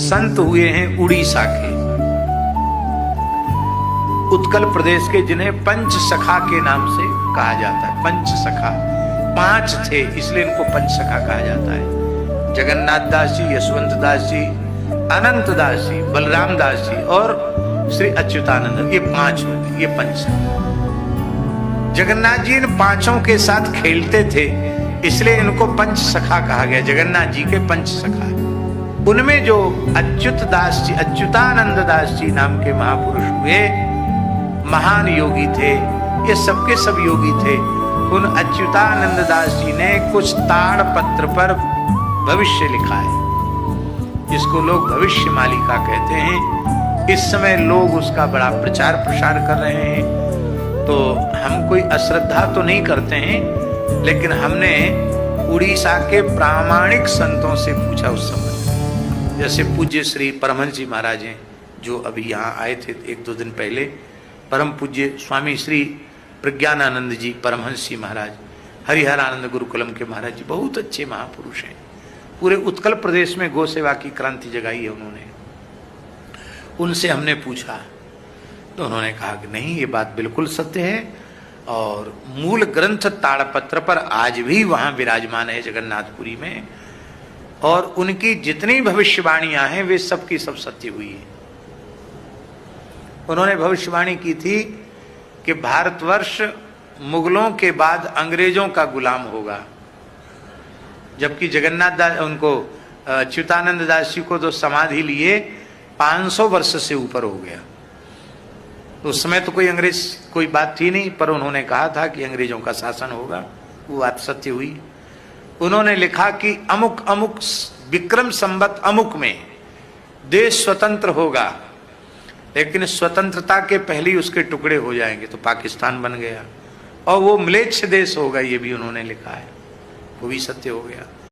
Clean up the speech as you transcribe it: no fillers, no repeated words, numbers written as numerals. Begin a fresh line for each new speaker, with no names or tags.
संत हुए हैं उड़ीसा के, उत्कल प्रदेश के, जिन्हें पंच सखा के नाम से कहा जाता है। पंच सखा 5 थे, इसलिए इनको पंच सखा कहा जाता है। जगन्नाथ दास जी, यशवंत दास जी, अनंत दास जी, बलराम दास जी और श्री अच्युतानंद, ये 5 होते, ये पंच सखा। जगन्नाथ जी इन 5 के साथ खेलते थे, इसलिए इनको पंच सखा कहा गया। जगन्नाथ जी के पंच सखा। उनमें जो अच्युत दास जी, अच्युतानंद दास जी नाम के महापुरुष हुए, महान योगी थे। ये सबके सब योगी थे। उन अच्युतानंद दास जी ने कुछ ताड़ पत्र पर भविष्य लिखा है, जिसको लोग भविष्य मालिका कहते हैं। इस समय लोग उसका बड़ा प्रचार प्रसार कर रहे हैं, तो हम कोई अश्रद्धा तो नहीं करते हैं, लेकिन हमने उड़ीसा के प्रामाणिक संतों से पूछा उस समय। जैसे पूज्य श्री परमहंस जी महाराज हैं, जो अभी यहाँ आए थे 1-2 दिन पहले, परम पूज्य स्वामी श्री प्रज्ञानानंद जी परमहंस जी महाराज, हरिहर आनंद गुरुकुलम के महाराज जी, बहुत अच्छे महापुरुष हैं। पूरे उत्कल प्रदेश में गौ सेवा की क्रांति जगाई है उन्होंने। उनसे हमने पूछा तो उन्होंने कहा कि नहीं, ये बात बिल्कुल सत्य है, और मूल ग्रंथ ताड़पत्र पर आज भी वहां विराजमान है जगन्नाथपुरी में, और उनकी जितनी भविष्यवाणियां हैं वे सब की सब सत्य हुई है। उन्होंने भविष्यवाणी की थी कि भारतवर्ष मुगलों के बाद अंग्रेजों का गुलाम होगा, जबकि जगन्नाथ दास, उनको अच्युतानंद दास जी को तो समाधि लिए 500 वर्ष से ऊपर हो गया। तो उस समय तो कोई अंग्रेज कोई बात थी नहीं, पर उन्होंने कहा था कि अंग्रेजों का शासन होगा, वो बात सत्य हुई। उन्होंने लिखा कि अमुक अमुक विक्रम संवत अमुक में देश स्वतंत्र होगा, लेकिन स्वतंत्रता के पहले ही उसके टुकड़े हो जाएंगे, तो पाकिस्तान बन गया, और वो म्लेच्छ देश होगा, ये भी उन्होंने लिखा है, वो भी सत्य हो गया।